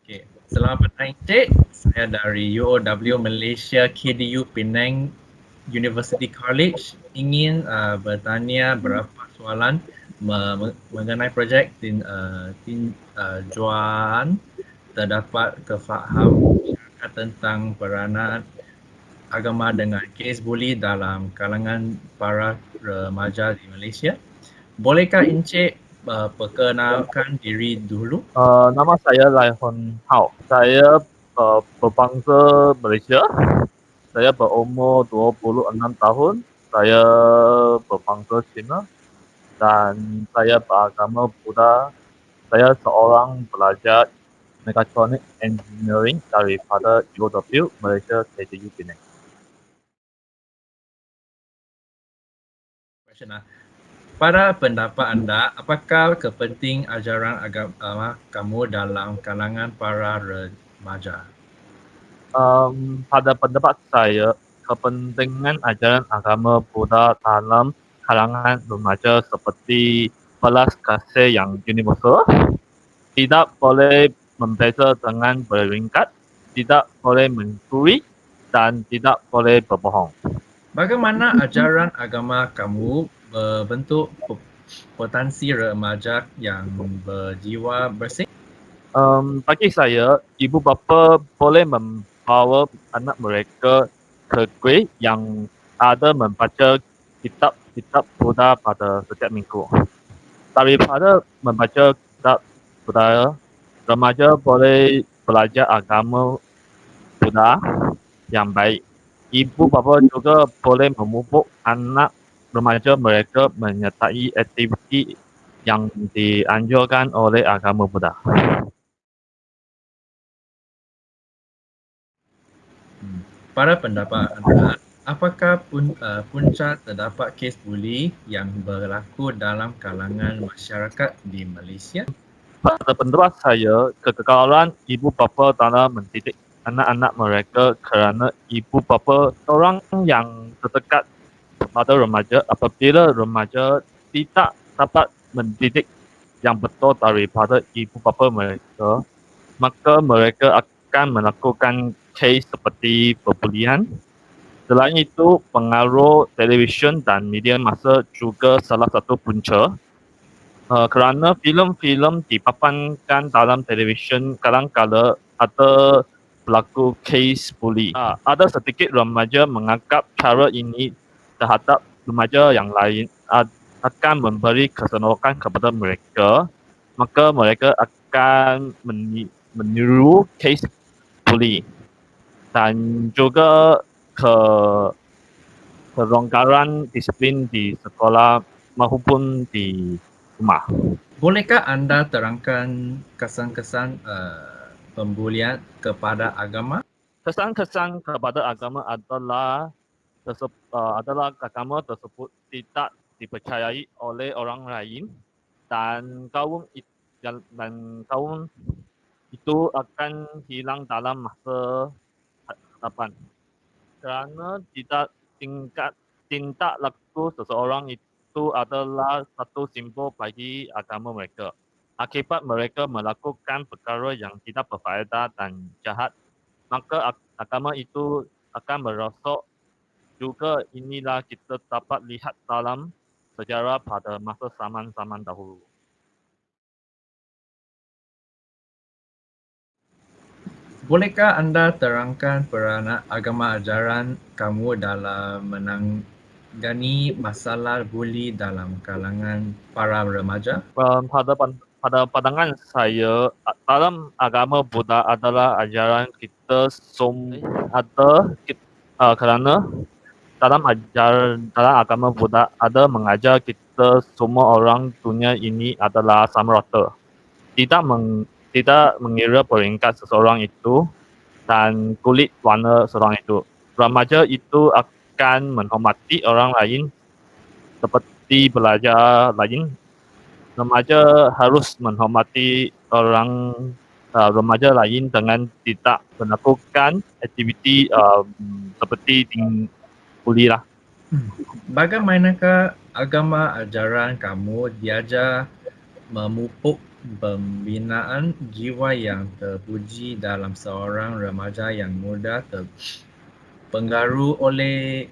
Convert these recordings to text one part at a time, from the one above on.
Okey, selamat pagi Encik. Saya dari UOW Malaysia KDU Penang University College ingin bertanya beberapa soalan mengenai projek tinjauan terdapat kefahaman masyarakat tentang peranan agama dengan kes buli dalam kalangan para remaja di Malaysia. Bolehkah Encik perkenalkan diri dulu? Nama saya Lai Hon Hao. Saya berbangsa Malaysia. Saya berumur 26 tahun. Saya berbangsa Cina dan saya beragama Buddha. Saya seorang pelajar Mechatronic Engineering daripada UOW Malaysia KTU Penang. Pada pendapat anda, apakah kepenting ajaran agama kamu dalam kalangan para remaja? Pada pendapat saya, kepentingan ajaran agama Buddha dalam kalangan remaja seperti belas kasih yang universal tidak boleh membeza dengan beringkat, tidak boleh mencuri, dan tidak boleh berbohong. Bagaimana ajaran agama kamu membentuk potensi remaja yang berjiwa bersih? Bagi saya, ibu bapa boleh membawa anak mereka ke kuil yang ada membaca kitab-kitab Buddha pada setiap minggu. Daripada membaca kitab Buddha, remaja boleh belajar agama Buddha yang baik. Ibu bapa juga boleh memupuk anak remaja mereka menyertai aktiviti yang dianjurkan oleh agama Buddha. Pada pendapat anda, apakah punca terdapat kes buli yang berlaku dalam kalangan masyarakat di Malaysia? Pada pendapat saya, kegagalan ibu bapa dalam mendidik anak-anak mereka kerana ibu bapa orang yang terdekat kepada remaja apabila remaja tidak dapat mendidik yang betul daripada ibu bapa mereka, maka mereka akan melakukan kes seperti perbulian. Selain itu, pengaruh televisyen dan media massa juga salah satu punca. Kerana filem-filem dipapankan dalam televisyen kadang-kala ada berlaku kes buli. Ada sedikit remaja menganggap cara ini terhadap remaja yang lain akan memberi keseronokan kepada mereka, maka mereka akan meniru kes buli dan juga ke kelonggaran disiplin di sekolah maupun di rumah. Bolehkah anda terangkan kesan-kesan pembulian kepada agama? Kesan-kesan kepada agama adalah agama tersebut tidak dipercayai oleh orang lain dan kaum itu akan hilang dalam masa hadapan. Kerana tindak laku seseorang itu adalah satu simbol bagi agama mereka. Akibat mereka melakukan perkara yang tidak berfaedah dan jahat, maka agama itu akan merosot. Juga inilah kita dapat lihat dalam sejarah pada masa zaman-zaman dahulu. Bolehkah anda terangkan peranan agama ajaran kamu dalam menangani masalah buli dalam kalangan para remaja? Pada pandangan saya, dalam agama Buddha adalah ajaran kita ada kerana dalam agama Buddha ada mengajar kita semua orang dunia ini adalah sama rata. Tidak mengira peringkat seseorang itu dan kulit warna seseorang itu. Remaja itu akan menghormati orang lain seperti pelajar lain. Remaja harus menghormati remaja lain dengan tidak melakukan aktiviti seperti buli lah. Bagaimanakah agama ajaran kamu diajar memupuk pembinaan jiwa yang terpuji dalam seorang remaja yang muda terpengaruh oleh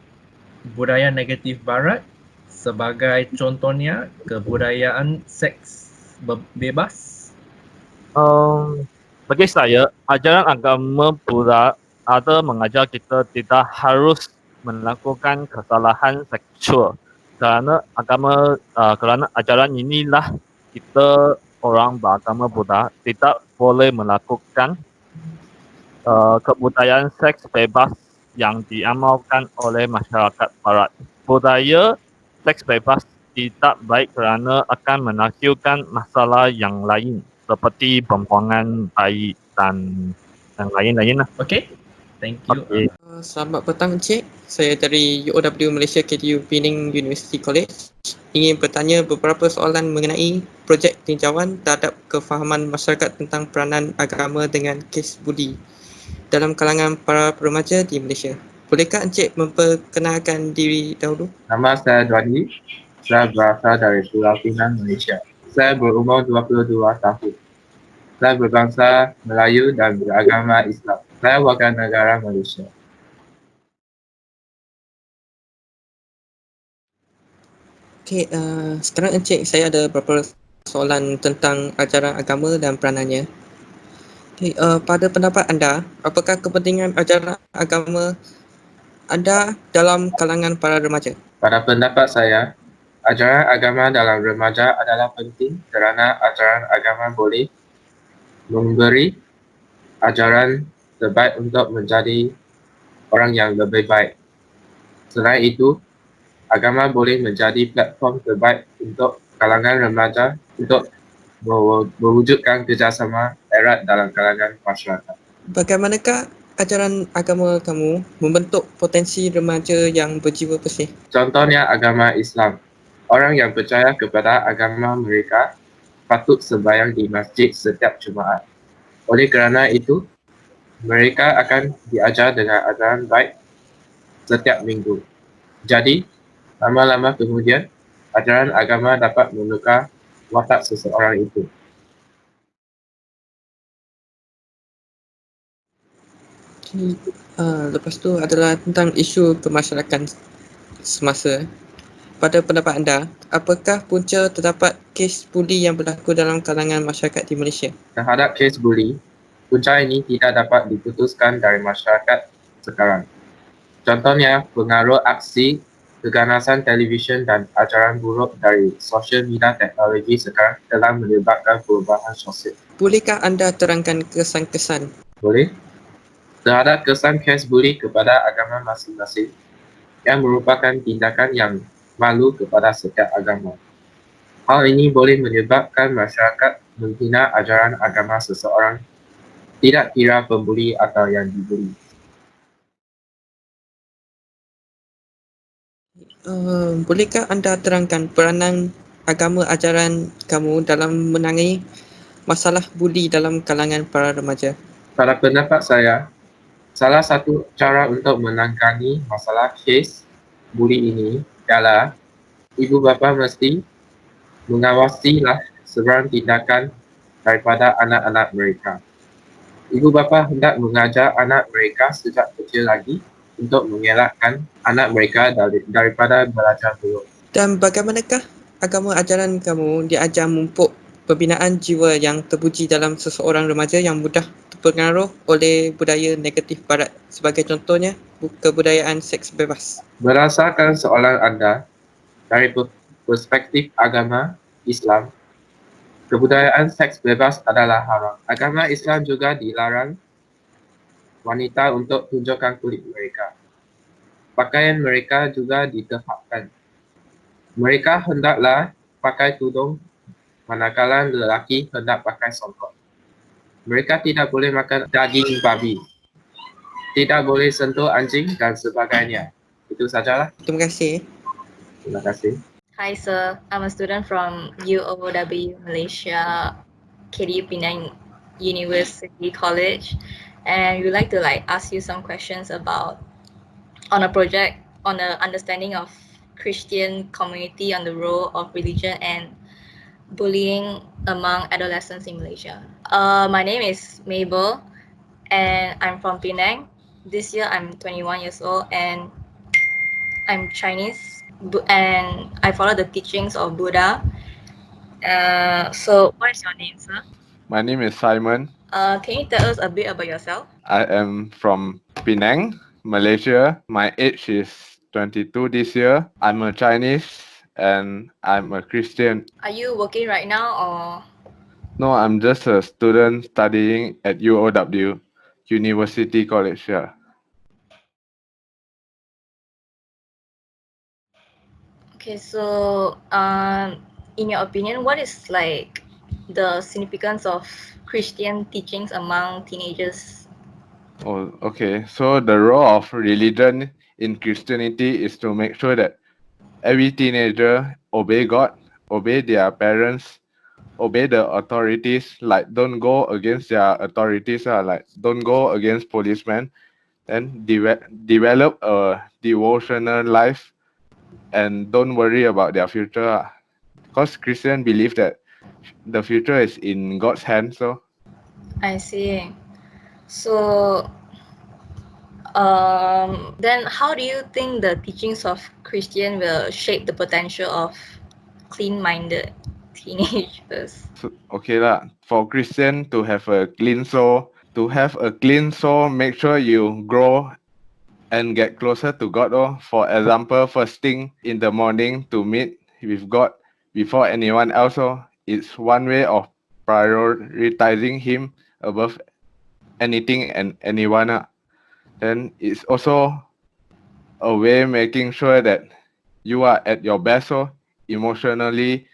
budaya negatif barat, sebagai contohnya kebudayaan seks bebas. Bagi saya, ajaran agama Buddha ada mengajar kita tidak harus melakukan kesalahan seksual. Kerana ajaran inilah kita orang beragama Buddha tidak boleh melakukan kebudayaan seks bebas yang diamalkan oleh masyarakat barat. Budaya seks bebas tidak baik kerana akan menghasilkan masalah yang lain seperti pembuangan bayi dan yang lain-lain lah. Okay, thank you. Okey. Selamat petang Encik. Saya dari UOW Malaysia KDU Penang University College. Ingin bertanya beberapa soalan mengenai projek tinjauan terhadap kefahaman masyarakat tentang peranan agama dengan kes budi dalam kalangan para remaja di Malaysia. Bolehkah Encik memperkenalkan diri dahulu? Nama saya Dwani. Saya berasal dari Pulau Pinang, Malaysia. Saya berumur 22 tahun. Saya berbangsa Melayu dan beragama Islam. Saya warga negara Malaysia. Okey, sekarang Encik, saya ada beberapa soalan tentang ajaran agama dan peranannya. Okay, pada pendapat anda, apakah kepentingan ajaran agama anda dalam kalangan para remaja? Pada pendapat saya, ajaran agama dalam remaja adalah penting kerana ajaran agama boleh memberi ajaran terbaik untuk menjadi orang yang lebih baik. Selain itu, agama boleh menjadi platform terbaik untuk kalangan remaja untuk mewujudkan kerjasama erat dalam kalangan masyarakat. Bagaimanakah ajaran agama kamu membentuk potensi remaja yang berjiwa bersih? Contohnya agama Islam. Orang yang percaya kepada agama mereka patut sembahyang di masjid setiap Jumaat. Oleh kerana itu, mereka akan diajar dengan ajaran baik setiap minggu. Jadi, lama-lama kemudian, ajaran agama dapat menukar watak seseorang itu. Lepas tu adalah tentang isu kemasyarakatan semasa. Pada pendapat anda, apakah punca terdapat kes buli yang berlaku dalam kalangan masyarakat di Malaysia? Terhadap kes buli, punca ini tidak dapat diputuskan dari masyarakat sekarang. Contohnya, pengaruh aksi, keganasan televisyen dan ajaran buruk dari sosial media teknologi sekarang telah menyebabkan perubahan sosial. Bolehkah anda terangkan kesan-kesan? Boleh? Terhadap kesan kes buli kepada agama masing-masing yang merupakan tindakan yang malu kepada setiap agama. Hal ini boleh menyebabkan masyarakat menghina ajaran agama seseorang, tidak kira pembuli atau yang dibuli. Bolehkah anda terangkan peranan agama ajaran kamu dalam menangani masalah buli dalam kalangan para remaja? Pada pendapat saya, salah satu cara untuk menangani masalah kes buli ini ialah ibu bapa mesti mengawasilah sebarang tindakan daripada anak-anak mereka. Ibu bapa hendak mengajar anak mereka sejak kecil lagi untuk mengelakkan anak mereka daripada belajar buruk. Dan bagaimanakah agama ajaran kamu diajar memupuk pembinaan jiwa yang terpuji dalam seseorang remaja yang mudah terpengaruh oleh budaya negatif barat, sebagai contohnya kebudayaan seks bebas? Berdasarkan soalan anda, dari perspektif agama Islam, kebudayaan seks bebas adalah haram. Agama Islam juga dilarang wanita untuk tunjukkan kulit mereka. Pakaian mereka juga ditahapkan. Mereka hendaklah pakai tudung, manakala lelaki hendak pakai songkok. Mereka tidak boleh makan daging babi, tidak boleh sentuh anjing dan sebagainya. Itu sajalah. Terima kasih. Terima kasih. Hi, sir. I'm a student from UOW Malaysia, KDU Penang University College, and we would like to ask you some questions on a project on the understanding of Christian community on the role of religion and bullying among adolescents in Malaysia. My name is Mabel, and I'm from Penang. This year I'm 21 years old, and I'm Chinese, and I follow the teachings of Buddha. So what is your name, sir? My name is Simon. Can you tell us a bit about yourself? I am from Penang, Malaysia. My age is 22 this year. I'm a Chinese and I'm a Christian. Are you working right now, or No, I'm just a student studying at UOW, University College here. okay? So, in your opinion, what is like the significance of Christian teachings among teenagers? Oh, okay. So the role of religion in Christianity is to make sure that every teenager obey God, obey their parents, obey the authorities, like don't go against their authorities, like don't go against policemen, and develop a devotional life and don't worry about their future. Because Christian believe that the future is in God's hands. So I see. So, then how do you think the teachings of Christian will shape the potential of clean-minded teenagers? okay lah. For Christian to have a clean soul, make sure you grow and get closer to God. Oh. For example, first thing in the morning to meet with God before anyone else. Oh. It's one way of prioritizing Him above anything and anyone. Then it's also a way making sure that you are at your best. So emotionally,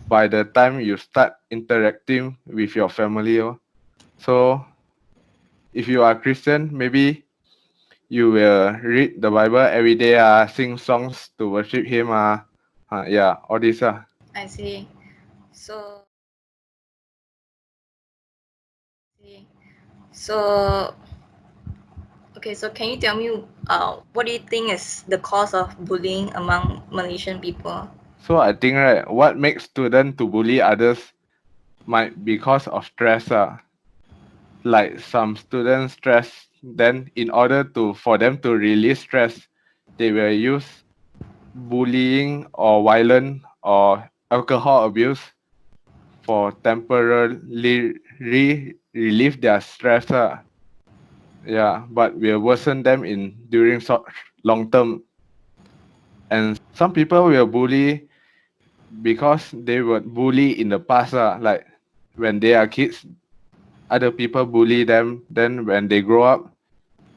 by the time you start interacting with your family. Oh. So if you are Christian, maybe you will read the Bible every day, sing songs to worship Him, yeah, all this. I see. So, so okay. So can you tell me, what do you think is the cause of bullying among Malaysian people? So I think right, what makes students to bully others might be because of stress. Like some students stress, then in order for them to release stress, they will use bullying or violence or alcohol abuse for temporarily relieve their stress. Yeah, but will worsen them in during long term. And some people will bully because they were bully in the past. Like when they are kids, other people bully them. Then when they grow up,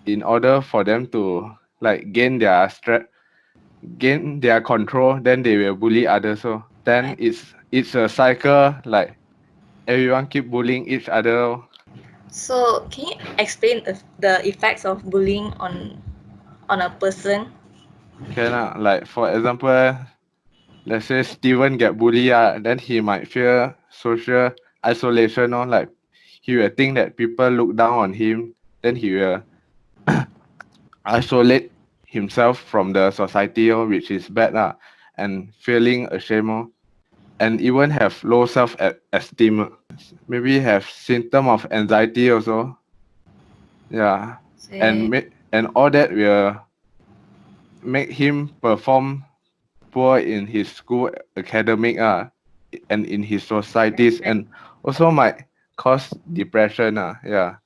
in order for them to like gain their control, then they will bully others. So then it's a cycle. Like everyone keep bullying each other. So can you explain the effects of bullying on a person? Can like for example, let's say Steven get bullied, then he might feel social isolation, or like he will think that people look down on him, then he will isolate himself from the society, which is bad, and feeling ashamed, and even have low self-esteem. Maybe have symptom of anxiety also. Yeah, and all that will make him perform poor in his school academic, and in his societies, and also might cause depression. Yeah.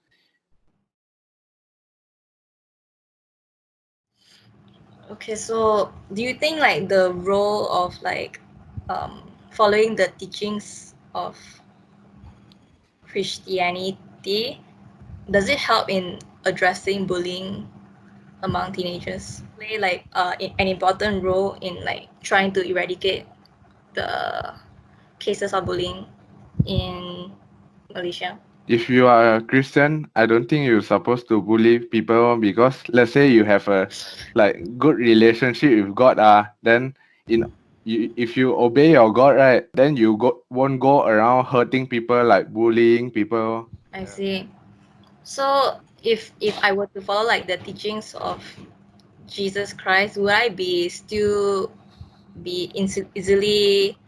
Okay, so do you think like the role of like following the teachings of Christianity, does it help in addressing bullying among teenagers? Play like an important role in like trying to eradicate the cases of bullying in Malaysia? If you are a Christian, I don't think you're supposed to bully people, because let's say you have a like good relationship with God, then if you obey your God, right, then you won't go around hurting people, like bullying people. I see. So if I were to follow like the teachings of Jesus Christ, would I be still be easily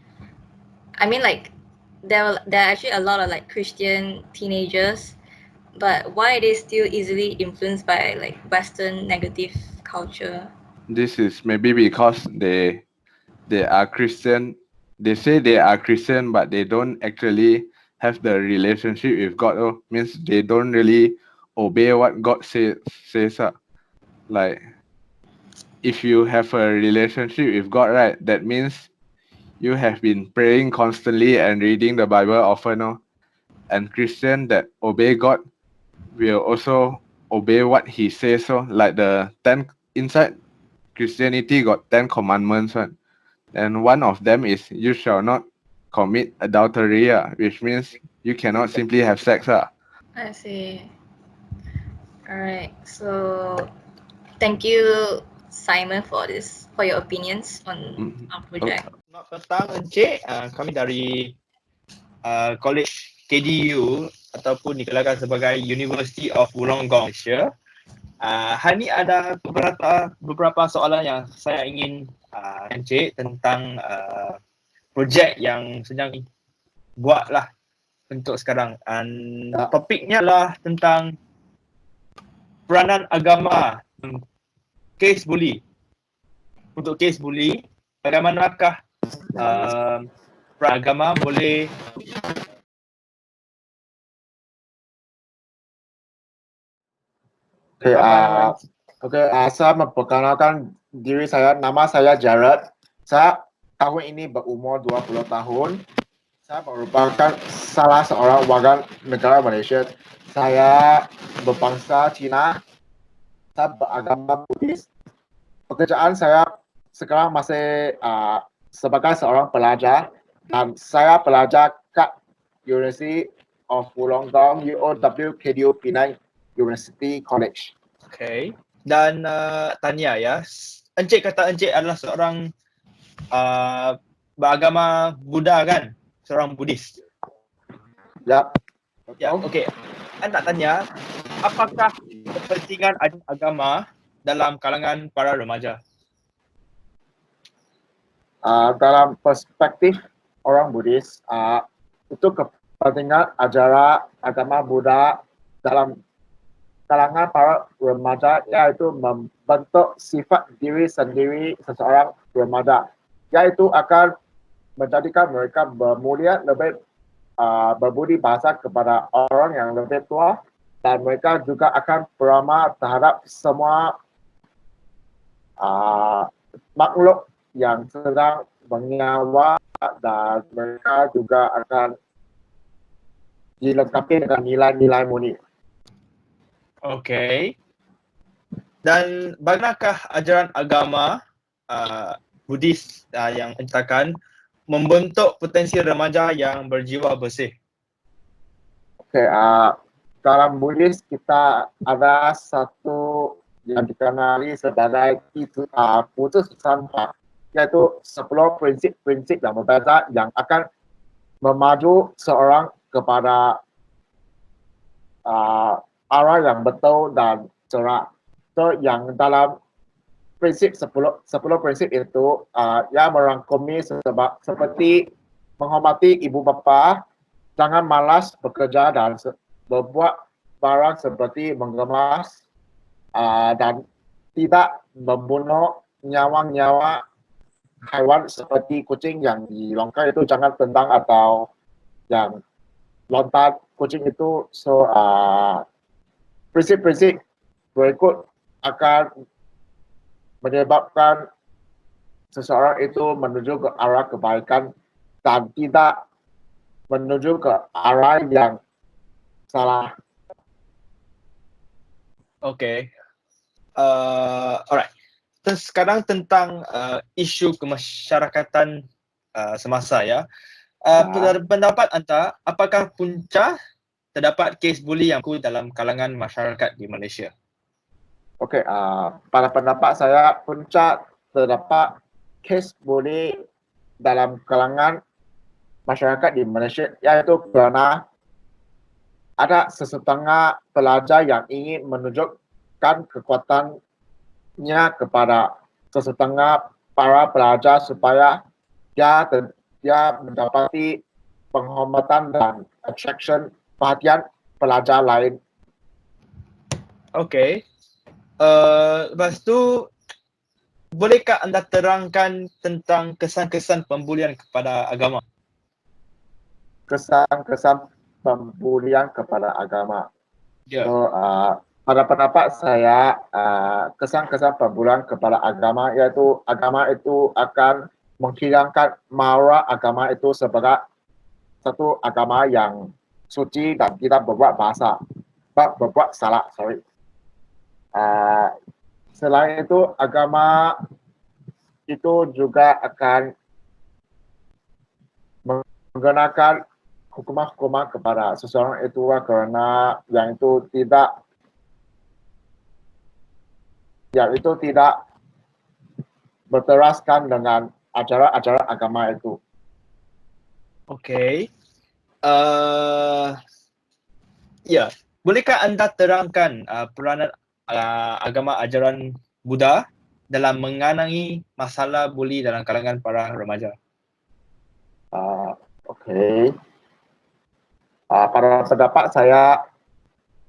I mean, like, there are actually a lot of like Christian teenagers, but why are they still easily influenced by like Western negative culture? This is maybe because they are Christian. They say they are Christian, but they don't actually have the relationship with God. Oh, means they don't really obey what God says. Like if you have a relationship with God, right? That means you have been praying constantly and reading the Bible often. Oh, and Christian that obey God will also obey what He says. So, like the inside Christianity got 10 commandments, right? And one of them is you shall not commit adultery, which means you cannot simply have sex. I see. All right. So, thank you, Simon, for your opinions on Mhm. our project. Selamat petang Encik, kami dari College KDU ataupun digelarkan sebagai University of Wollongong, Malaysia. Hari ni ada beberapa soalan yang saya ingin Encik tentang projek yang sedang buatlah untuk sekarang. Topiknya adalah tentang peranan agama kes bully. Untuk kes bully, bagaimanakah peran agama boleh Saya memperkenalkan diri saya. Nama saya Jared. Saya tahun ini berumur 20 tahun. Saya merupakan salah seorang warga negara Malaysia. Saya berbangsa Cina. Saya beragama Buddhis. Pekerjaan saya sekarang masih sebagai seorang pelajar dan saya pelajar kat University of Wollongong, UOW KDU Penang University College. Okay. Dan Tania ya, Encik kata Encik adalah seorang beragama Buddha kan? Seorang Buddhis. Ya. Ya, okey. Saya nak tanya, apakah kepentingan agama dalam kalangan para remaja? Dalam perspektif orang Buddhis, itu kepentingan ajaran agama Buddha dalam kalangan para remaja iaitu membentuk sifat diri sendiri seseorang remaja, iaitu akan menjadikan mereka bermulia, lebih berbudi bahasa kepada orang yang lebih tua, dan mereka juga akan beramah terhadap semua makhluk yang sedang bernyawa, dan mereka juga akan dilengkapi dengan nilai-nilai murni. Okey. Dan bagaimanakah ajaran agama Buddhis yang entahkan membentuk potensi remaja yang berjiwa bersih? Okey, dalam Buddhis kita ada satu yang dikenali sebagai putus sangka, iaitu 10 prinsip-prinsip yang berbeza yang akan memaju seorang kepada arah yang betul dan cerah. So yang dalam prinsip 10 prinsip itu yang merangkumi seperti menghormati ibu bapa, jangan malas bekerja dan berbuat barang seperti mengemas, dan tidak membunuh nyawa-nyawa haiwan seperti kucing yang dilongkar itu jangan tendang atau yang lontar kucing itu. So prinsip-prinsip berikut akan menyebabkan seseorang itu menuju ke arah kebaikan dan tidak menuju ke arah yang salah. Okay. Alright. Sekarang tentang isu kemasyarakatan semasa ya. Pendapat anda, apakah punca terdapat kes buli yang berlaku dalam kalangan masyarakat di Malaysia? Okey, pada pendapat saya punca terdapat kes buli dalam kalangan masyarakat di Malaysia iaitu kerana ada sesetengah pelajar yang ingin menunjukkan kekuatannya kepada sesetengah para pelajar supaya dia mendapati penghormatan dan attraction perhatian pelajar lain. Okey. Lepas tu, bolehkah anda terangkan tentang kesan-kesan pembulian kepada agama? Kesan-kesan pembulian kepada agama. Ya. So, pada pendapat saya, kesan-kesan pembulian kepada agama iaitu agama itu akan menghilangkan maruah agama itu sebagai satu agama yang suci dan tidak berbuat salah. Selain itu, agama itu juga akan menggunakan hukuman-hukuman kepada seseorang itu kerana yang itu tidak berteraskan dengan ajaran-ajaran agama itu. Okey. Ya, bolehkah anda terangkan peranan agama ajaran Buddha dalam mengenai masalah buli dalam kalangan para remaja? Okey. Pada pendapat saya,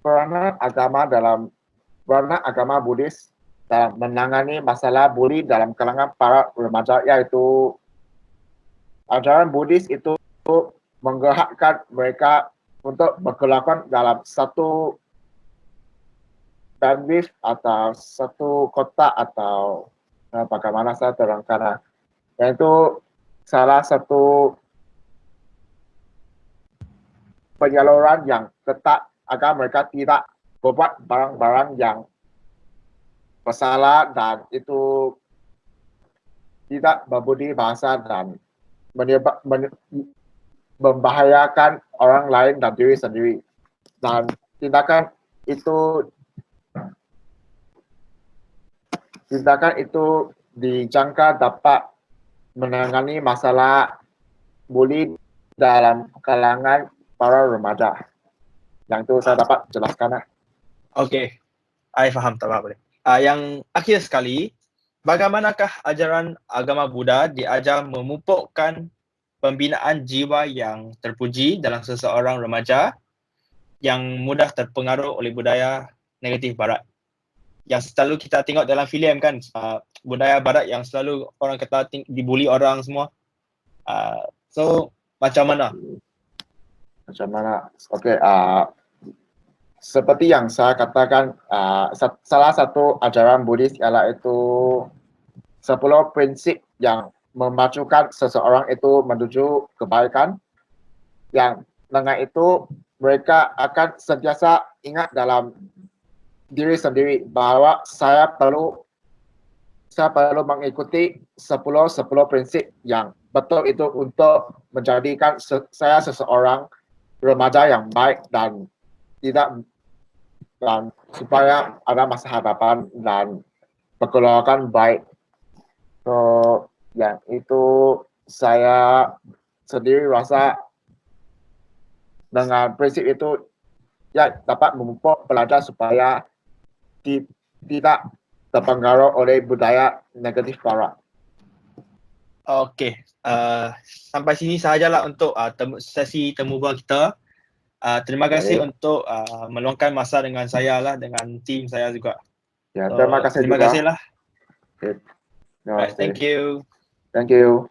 peranan agama Buddhis dalam menangani masalah buli dalam kalangan para remaja iaitu ajaran Buddhis itu menggerakkan mereka untuk berkelakuan dalam satu bandwidth atau satu kotak atau bagaimana saya terangkan, yaitu salah satu penyaluran yang ketat agar mereka tidak berbuat barang-barang yang bersalah dan itu tidak berbudi bahasa dan membahayakan orang lain dan diri sendiri. Dan tindakan itu dijangka dapat menangani masalah buli dalam kalangan para remaja. Yang itu saya dapat jelaskan. Okey, I faham, tak apa boleh. Yang akhir sekali, bagaimanakah ajaran agama Buddha diajar memupukkan pembinaan jiwa yang terpuji dalam seseorang remaja yang mudah terpengaruh oleh budaya negatif barat? Yang selalu kita tengok dalam filem kan, budaya barat yang selalu orang kata dibuli orang semua. So, macam mana? Okey, seperti yang saya katakan, salah satu ajaran Buddhis ialah itu 10 prinsip yang memacukan seseorang itu menuju kebaikan. Yang dengan itu mereka akan sentiasa ingat dalam diri sendiri bahawa saya perlu mengikuti 10 prinsip yang betul itu untuk menjadikan saya seseorang remaja yang baik dan supaya ada masa hadapan dan pergolakan baik. So, yang itu saya sendiri rasa dengan prinsip itu ya dapat memupuk pelajar supaya tidak terpengaruh oleh budaya negatif barat. Okey, sampai sini sahajalah untuk sesi temu bual kita. Terima kasih untuk meluangkan masa dengan saya lah, dengan tim saya juga. Ya, terima kasih Terima juga. kasih lah. Okay. Right, thank you. Thank you.